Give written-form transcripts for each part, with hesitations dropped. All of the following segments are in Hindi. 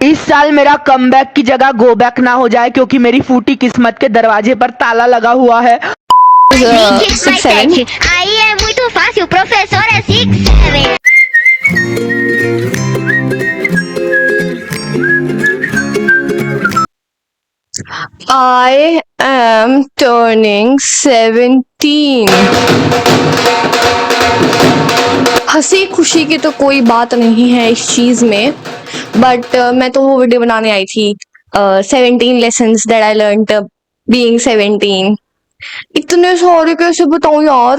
इस साल मेरा कमबैक की जगह गो बैक ना हो जाए, क्योंकि मेरी फूटी किस्मत के दरवाजे पर ताला लगा हुआ है। 6'7". Aí é muito fácil, professor é 6'7". I am turning 17। हंसी खुशी की तो कोई बात नहीं है इस चीज में, बट मैं तो वो वीडियो बनाने आई थी 17 lessons that I learned being 17। इतने सारे कैसे बताऊं यार,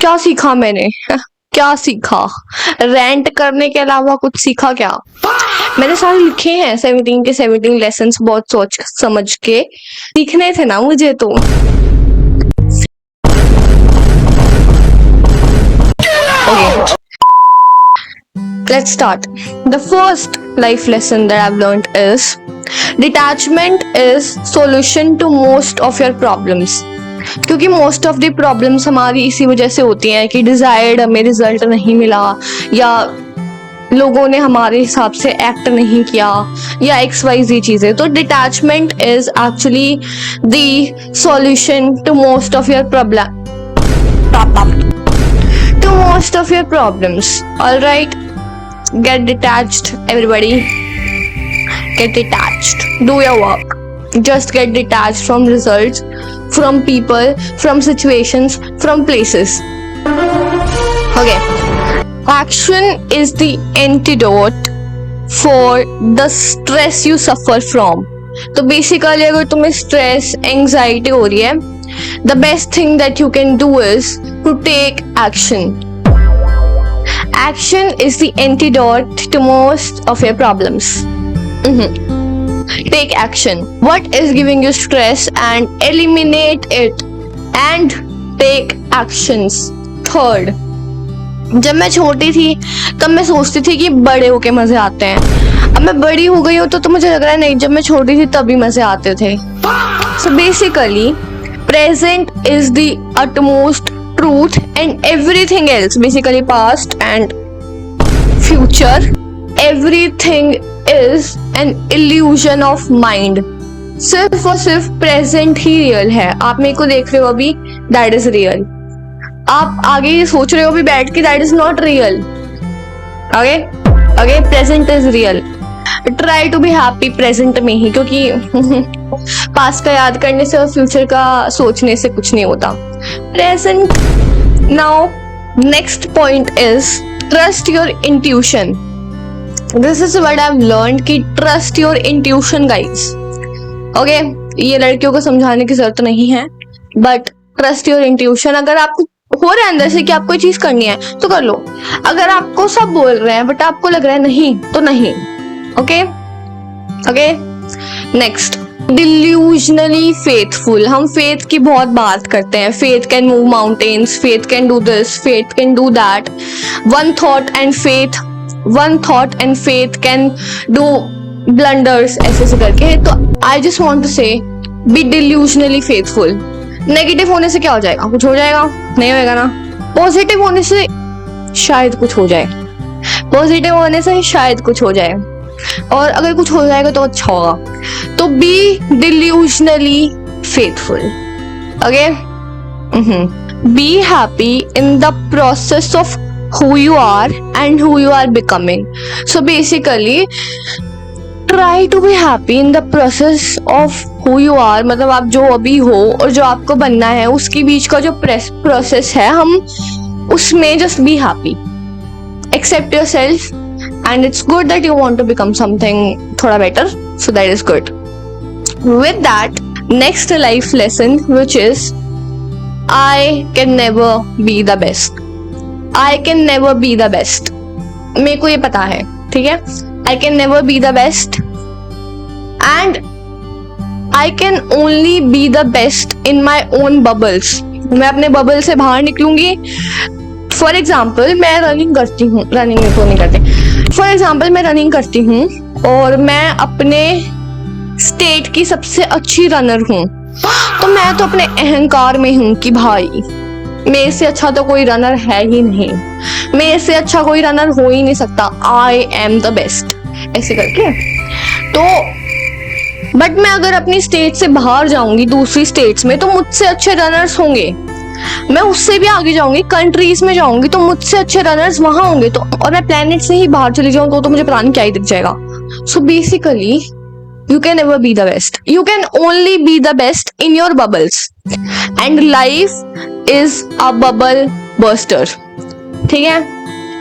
क्या सीखा मैंने क्या सीखा? रेंट करने के अलावा कुछ सीखा क्या? मैंने सारे लिखे हैं 17 के 17 लेसन्स, बहुत सोच समझ के सीखने थे ना मुझे तो। Okay. Let's start. The first life lesson that I've learned is detachment is solution to most of your problems। क्योंकि मोस्ट ऑफ द प्रॉब्लम्स हमारी इसी वजह से होती हैं कि डिजायर्ड हमें रिजल्ट नहीं मिला, या लोगों ने हमारे हिसाब से एक्ट नहीं किया, या XYZ चीजें। तो detachment is actually the solution to most of your problems. Alright, get detached everybody, get detached, do your work, just get detached from results, from people, from situations, from places। Okay, action is the antidote for the stress you suffer from। तो बेसिकली अगर तुम्हें स्ट्रेस एंजाइटी हो रही है, the best thing that you can do is to take action। Action is the antidote to most of your problems। Take action. What is giving you stress and eliminate it and take actions। Third, जब मैं छोटी थी तब मैं सोचती थी कि बड़े होके मजे आते हैं। अब मैं बड़ी हो गई हूँ तो मुझे लग रहा है नहीं, जब मैं छोटी थी तभी मजे आते थे। So basically, present is the utmost truth and everything else, basically past and future, everything is an illusion of mind। सिर्फ और सिर्फ प्रेजेंट ही रियल है। आप मेरे को देख रहे हो अभी, दैट इज रियल। आप आगे ये सोच रहे हो अभी बैठ के, that is not real. Okay, present is real. Try to be happy present में ही, क्योंकि पास्ट का याद करने से और फ्यूचर का सोचने से कुछ नहीं होता। Present. Now next point is trust your intuition. This is what I've learned कि trust your intuition guys। Okay, ये लड़कियों को समझाने की जरूरत नहीं है, but trust your intuition। अगर आपको हो रहा है अंदर से कि आपको ये चीज करनी है तो कर लो। अगर आपको सब बोल रहे हैं बट आपको लग रहा है नहीं तो नहीं। Okay, next, delusionally faithful. हम फेथ की बहुत बात करते हैं। Faith can move mountains, faith can do this, faith can do that. One thought and faith can do blunders, ऐसे करके। तो I just want to say, be delusionally faithful। Negative होने से क्या हो जाएगा? कुछ हो जाएगा? नहीं होएगा ना। पॉजिटिव होने से शायद कुछ हो जाए, और अगर कुछ हो जाएगा तो अच्छा होगा। तो be delusionally faithful। Okay? Be happy in the process of who you are and who you are becoming। So basically, try to be happy in the process of who you are। मतलब आप जो अभी हो और जो आपको बनना है उसके बीच का जो प्रोसेस है, हम उसमें just be happy, accept yourself, and it's good that you want to become something थोड़ा better, so that is good। With that, next life lesson, which is I can never be the best। I can never be the best। मेरे को ये पता है, ठीक है। I can never be the best and I can only be the best in my own bubbles। मैं अपने बबल से बाहर निकलूंगी। फॉर एग्जाम्पल मैं रनिंग करती हूँ, फॉर एग्जाम्पल मैं रनिंग करती हूँ और मैं अपने स्टेट की सबसे अच्छी रनर हूँ, तो मैं तो अपने अहंकार में हूँ कि भाई मेरे से अच्छा तो कोई रनर है ही नहीं, मेरे से अच्छा कोई रनर हो ही नहीं सकता, आई एम द बेस्ट, ऐसे करके। तो बट मैं अगर अपनी स्टेट से बाहर जाऊंगी दूसरी स्टेट्स में तो मुझसे अच्छे रनर्स होंगे, मैं उससे भी आगे जाऊंगी, कंट्रीज में जाऊंगी तो मुझसे अच्छे रनर्स वहां होंगे, तो और मैं प्लेनेट से ही बाहर चली जाऊं तो मुझे पता नहीं क्या ही दिख जाएगा। So basically you can never be the best, you can only be the best in your bubbles, and life is a bubble burster, ठीक है?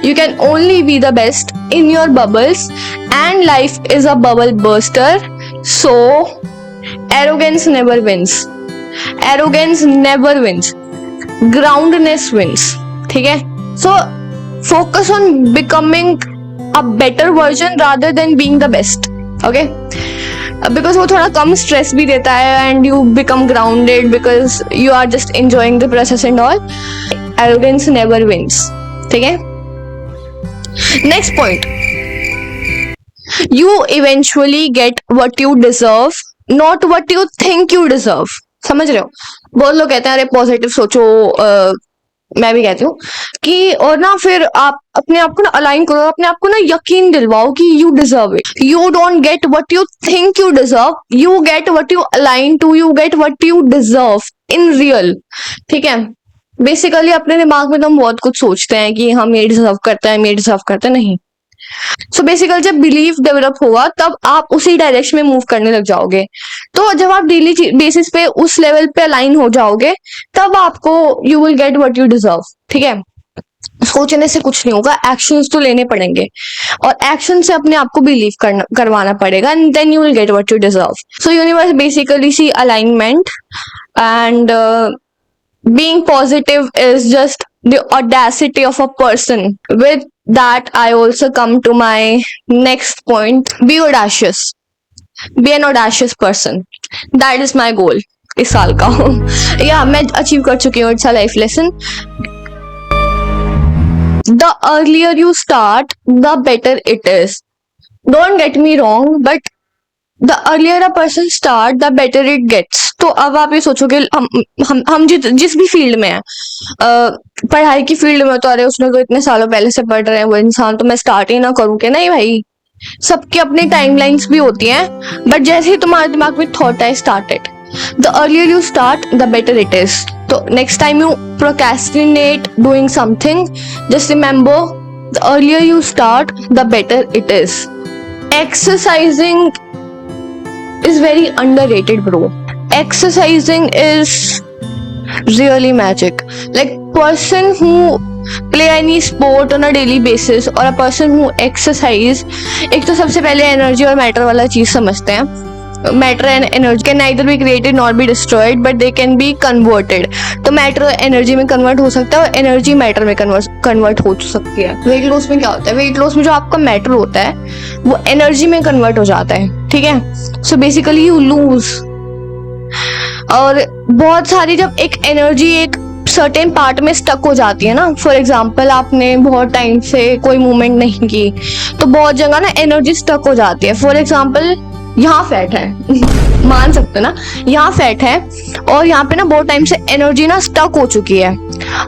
You can only be the best in your bubbles and life is a bubble burster, so arrogance never wins, arrogance never wins, groundedness wins, ठीक है? So focus on becoming a better version rather than being the best, okay? Because वो थोड़ा कम स्ट्रेस भी देता है and you become grounded because you are just enjoying the process and all. Arrogance never wins, ठीक है? Next point, you eventually get what you deserve, not what you think you deserve. समझ रहे हो? बहुत लोग कहते हैं अरे पॉजिटिव सोचो, मैं भी कहती हूँ कि, और ना फिर आप अपने आप को ना अलाइन करो, अपने आप को ना यकीन दिलवाओ कि you deserve it. You don't get what you think you deserve, you get what you align to, you get what you deserve in real, ठीक है? बेसिकली अपने दिमाग में तो हम बहुत कुछ सोचते हैं कि हम ये डिजर्व करते हैं, हम ये डिजर्व करते हैं, नहीं। सो बेसिकली जब बिलीफ डेवलप होगा तब आप उसी डायरेक्शन में मूव करने लग जाओगे। तो जब आप डेली बेसिस पे उस लेवल पे अलाइन हो जाओगे तब आपको you will get what you deserve, ठीक है? सोचने से कुछ नहीं होगा, एक्शंस तो लेने पड़ेंगे और एक्शन से अपने आप को बिलीव करवाना पड़ेगा and then you will get what you deserve. So universe basically see alignment and being positive is just the audacity of a person. With that, I also come to my next point. Be audacious. Be an audacious person. That is my goal इस साल का। या मैं अचीव कर चुकी हूँ, it's a life lesson. The earlier you start, the better it is. Don't get me wrong, but the earlier a person start, the better it gets. तो अब आप ये सोचोगे हम जिस भी फील्ड में है, पढ़ाई की फील्ड में, तो अरे उसने तो इतने सालों पहले से पढ़ रहे हैं वो इंसान, तो मैं स्टार्ट ही ना करूँ क्या? नहीं भाई, सबकी अपनी टाइमलाइंस भी होती हैं, बट जैसे ही तुम्हारे दिमाग में थॉट है, start it. The earlier you start, the better it is. तो next time you procrastinate doing something, just remember the earlier you start, the better it is. Exercising is very underrated, bro. Exercising is really magic. Like person who play any sport on a daily basis or a person who exercise, एक तो सबसे पहले एनर्जी और मैटर वाला चीज समझते हैं। Matter and energy can neither be created not be destroyed but they can be converted. तो मैटर एनर्जी में कन्वर्ट हो सकता है और एनर्जी मैटर में कन्वर्ट हो सकती है। वेट लॉस में क्या होता है? वेट लॉस में जो आपका मैटर होता है वो एनर्जी में कन्वर्ट हो जाता है, ठीक है? So basically you lose. और बहुत सारी जब एक एनर्जी एक सर्टेन पार्ट में स्टक हो जाती है ना, फॉर एग्जाम्पल आपने बहुत टाइम से कोई मूवमेंट नहीं की तो बहुत जगह ना एनर्जी स्टक हो जाती है। फॉर एग्जाम्पल यहाँ फैट है मान सकते ना, यहाँ फैट है और यहाँ पे ना बहुत टाइम से एनर्जी ना स्टक हो चुकी है।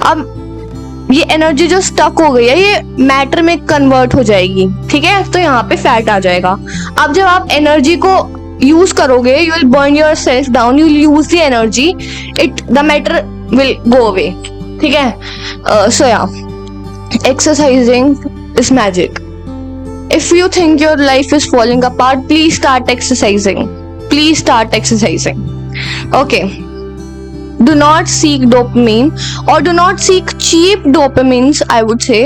अब ये एनर्जी जो स्टक हो गई है ये मैटर में कन्वर्ट हो जाएगी, ठीक है? तो यहाँ पे फैट आ जाएगा। अब जब आप एनर्जी को यूज करोगे, you will burn your self down, you will use the energy, it the matter will go away, ठीक है? सो या exercising is magic. If you think your life is falling apart, please start exercising. Please start exercising. Okay. Do not seek dopamine or do not seek cheap dopamines, I would say.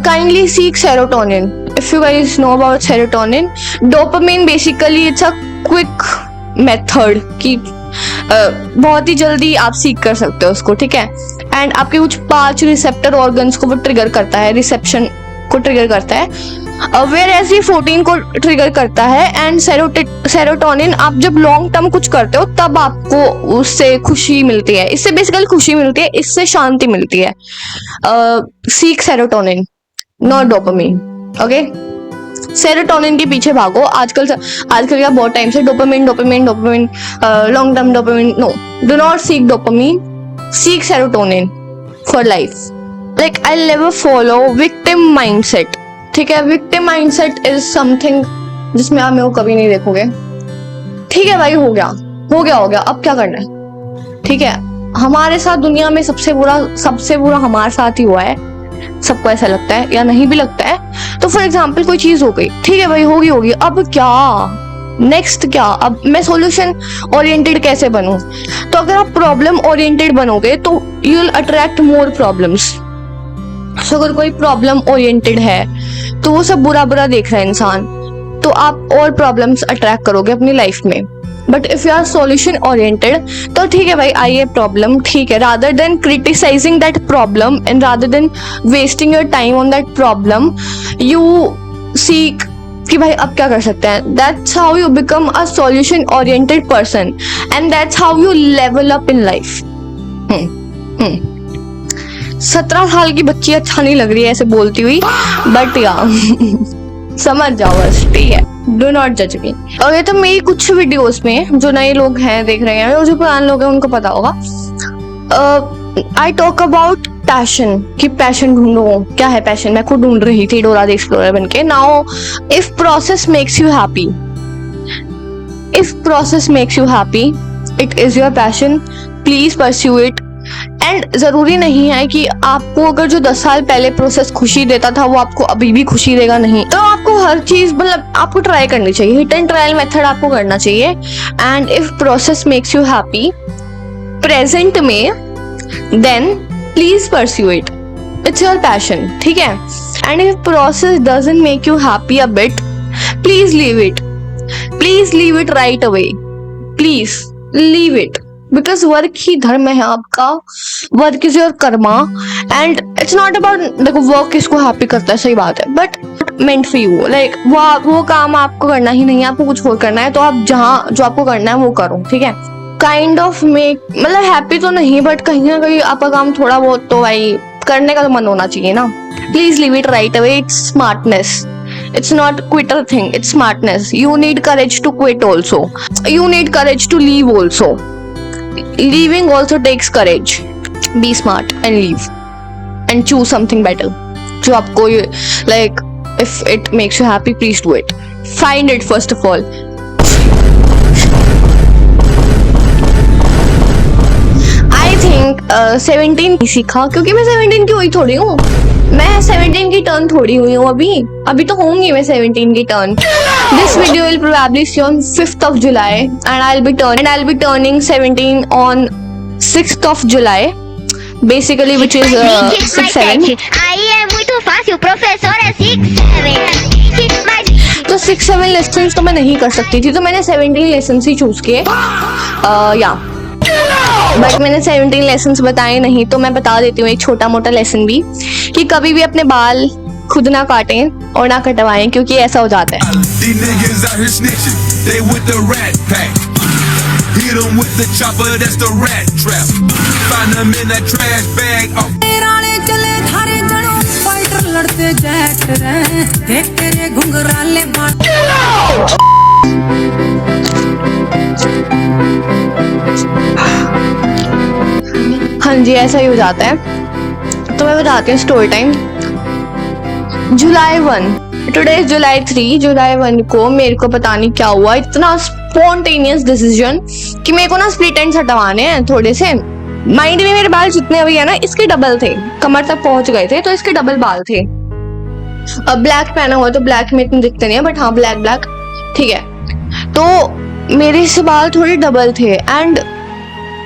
Kindly seek serotonin. If you guys know about serotonin, dopamine basically it's a quick method कि बहुत ही जल्दी आप सीख कर सकते हो उसको, ठीक है? एंड आपके कुछ 5 रिसेप्टर ऑर्गन्स को वो ट्रिगर करता है, रिसेप्शन को ट्रिगर करता है, वेयर एज ये 14 को ट्रिगर करता है। एंड सेरोटोनिन आप जब लॉन्ग टर्म कुछ करते हो तब आपको उससे खुशी मिलती है, इससे बेसिकली खुशी मिलती है, इससे शांति मिलती है। Seek serotonin not dopamine, okay? Serotonin के पीछे भागो। आजकल का बहुत टाइम से dopamine long term dopamine, no, do not seek dopamine, seek serotonin, for life. Like I'll never follow victim mindset. ठीक है, victim mindset is something जिसमें आप मेरे को कभी नहीं देखोगे. ठीक है भाई, हो गया, अब क्या करना है. ठीक है, हमारे साथ दुनिया में सबसे बुरा हमारे साथ ही हुआ है. सबको ऐसा लगता है या नहीं भी लगता है. तो फॉर एग्जाम्पल कोई चीज हो गई, ठीक है भाई, होगी, अब क्या, नेक्स्ट क्या. अब मैं सॉल्यूशन ओरिएंटेड कैसे बनूं? तो अगर आप प्रॉब्लम ओरिएंटेड बनोगे तो you will attract more problems. So अगर कोई प्रॉब्लम ओरिएंटेड है तो वो सब बुरा देख रहा है इंसान, तो आप और प्रॉब्लम्स अट्रैक्ट करोगे अपनी लाइफ में. But if you are solution oriented तो ठीक है भाई, आई ये प्रॉब्लम, ठीक है, rather than criticizing that problem and rather than wasting your time on that problem, you seek कि भाई अब क्या कर सकते हैं. That's how you become a solution oriented person and that's how you level up in life. 17 साल की बच्ची अच्छा नहीं लग रही है ऐसे बोलती हुई, बट या समझ जाओ बस, ठीक है. डू नॉट जज मी. और तो मेरी कुछ वीडियोस में जो नए लोग हैं देख रहे हैं और जो पुराने लोग हैं उनको पता होगा, आई टॉक अबाउट पैशन, कि पैशन ढूंढो. क्या है पैशन? मैं खुद ढूंढ रही थी डोरा द एक्सप्लोरर बन के. Now if process makes you happy, it is your passion, please pursue it. And जरूरी नहीं है कि आपको अगर जो 10 साल पहले प्रोसेस खुशी देता था वो आपको अभी भी खुशी देगा, नहीं. तो आपको हर चीज मतलब आपको ट्राई करनी चाहिए. हिट एंड ट्रायल मेथड आपको करना चाहिए. And if process makes you happy present में, then please pursue it. It's your passion, ठीक है. And if process doesn't make you happy a bit, please leave it right away. Please leave it. Because work ही धर्म है आपका. Work is your karma and it's not about, देखो वर्क किसको हैप्पी करता है, सही बात है, but meant for you. Like वो काम आपको करना ही नहीं है, आपको कुछ और करना है, तो आप जहाँ जो आपको करना है वो करो, ठीक है. काइंड ऑफ मेक, मतलब हैप्पी तो नहीं, बट कहीं ना कहीं आपका काम थोड़ा बहुत तो भाई करने का तो मन होना चाहिए ना. Please leave it right away. It's smartness. It's not quitter thing, it's smartness. You need courage to quit also. You need courage to leave also. Leaving also takes courage. Be smart and leave. And choose something better. जो आपको like, if it makes you happy, please do it. Find it first of all. I think 17 सीखा, क्योंकि मैं 17 की हुई थोड़ी हूँ. मैं 17 की टर्न थोड़ी हुई हूँ अभी तो होंगी मैं 17 की turn. This video will probably see on 5th of July and I'll be turning 17 on 6th of July, basically, which is 6-7. Aí é muito fácil, professor é 6-7. तो 6-7 लेसन्स तो मैं नहीं कर सकती थी, तो मैंने 17 लेसन्स ही चूज किए. या बट मैंने 17 लेसन्स बताए नहीं, तो मैं बता देती हूँ एक छोटा मोटा लेसन भी, कि कभी भी अपने बाल खुद ना काटें और ना कटवाएं, क्योंकि ऐसा हो जाता है. हाँ जी, ऐसा ही हो जाता है. तो मैं बताती हूँ story time. July 1, today is July 3. July 1 को मेरे को पता नहीं क्या हुआ, इतना स्पॉन्टेनियस डिसीजन कि मेरे को ना स्प्लिट एंड्स हटवाने हैं थोड़े से. माइंड में मेरे बाल जितने अभी है ना, इसके डबल थे, कमर तक पहुंच गए थे, तो इसके डबल बाल थे. अब ब्लैक पहना हुआ तो ब्लैक में इतने दिखते नहीं है, बट हाँ ब्लैक ठीक है. तो मेरे से बाल थोड़े डबल थे एंड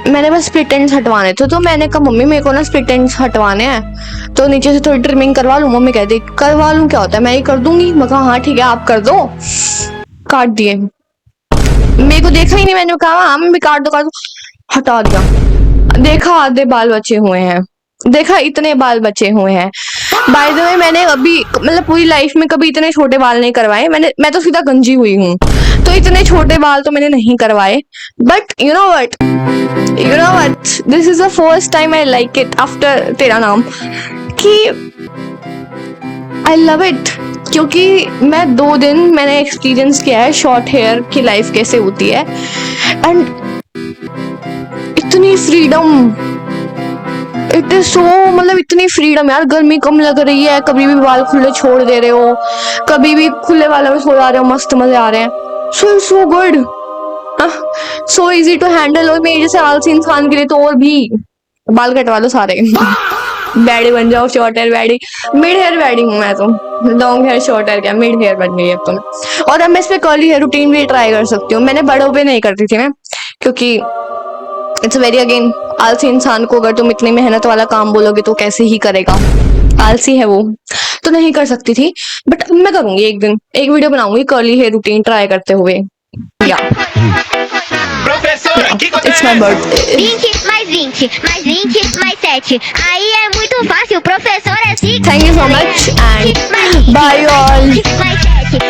मैंने बस स्प्लिट एंड्स हटवाने थे. तो मैंने कहा मम्मी मेरे को ना स्प्लिट एंड्स हटवाने हैं, तो नीचे से थोड़ी ट्रिमिंग करवा लूं. मम्मी कहती करवा लूं, क्या होता है, मैं ही कर दूंगी. मैं कहा हाँ ठीक है आप कर दो. काट दिए. मेरे को देखा ही नहीं, मैंने कहा हाँ मम्मी काट दो. हटा दिया. देखा आधे बाल बचे हुए हैं, देखा इतने बाल बचे हुए हैं. बाय द वे मैंने अभी मतलब पूरी लाइफ में कभी इतने छोटे बाल नहीं करवाए. मैं तो सीधा गंजी हुई हूँ, तो इतने छोटे बाल तो मैंने नहीं करवाए. But you know what, this is the first time I like it after तेरा नाम, कि आई लव इट. क्योंकि मैं 2 दिन मैंने एक्सपीरियंस किया है शॉर्ट हेयर की लाइफ कैसे होती है, एंड इतनी फ्रीडम, इट इज सो, मतलब इतनी फ्रीडम यार। गर्मी कम लग रही है, कभी भी बाल खुले छोड़ दे रहे हो, कभी भी खुले बालों में सो जा रहे हो, मस्त मजे आ रहे हैं। So good, so easy to handle. और मेरे जैसे आलसी इंसान के लिए तो और भी, बाल कटवा लो सारे। बैडी बन जाओ, short hair baddie, mid hair baddie हूँ मैं तो। लॉन्ग हेयर शॉर्ट हेयर क्या, मिड हेयर बन गई अब तो मैं। और अब मैं इस पे कर्ली हेयर रूटीन भी ट्राई कर सकती हूँ। मैंने बड़ों पे नहीं करती थी मैं, क्योंकि इट्स वेरी अगेन, आलसी इंसान को अगर तुम इतनी मेहनत वाला काम बोलोगे तो कैसे ही करेगा, आलसी है वो, तो नहीं कर सकती थी। बट अब मैं करूंगी, एक दिन एक वीडियो बनाऊंगी कर्ली हेयर रूटीन ट्राई करते हुए। या it's my birthday. 20 mais 20 mais 7. Aí é muito fácil, professor é 6. Thank you so much and bye all. Mais 7.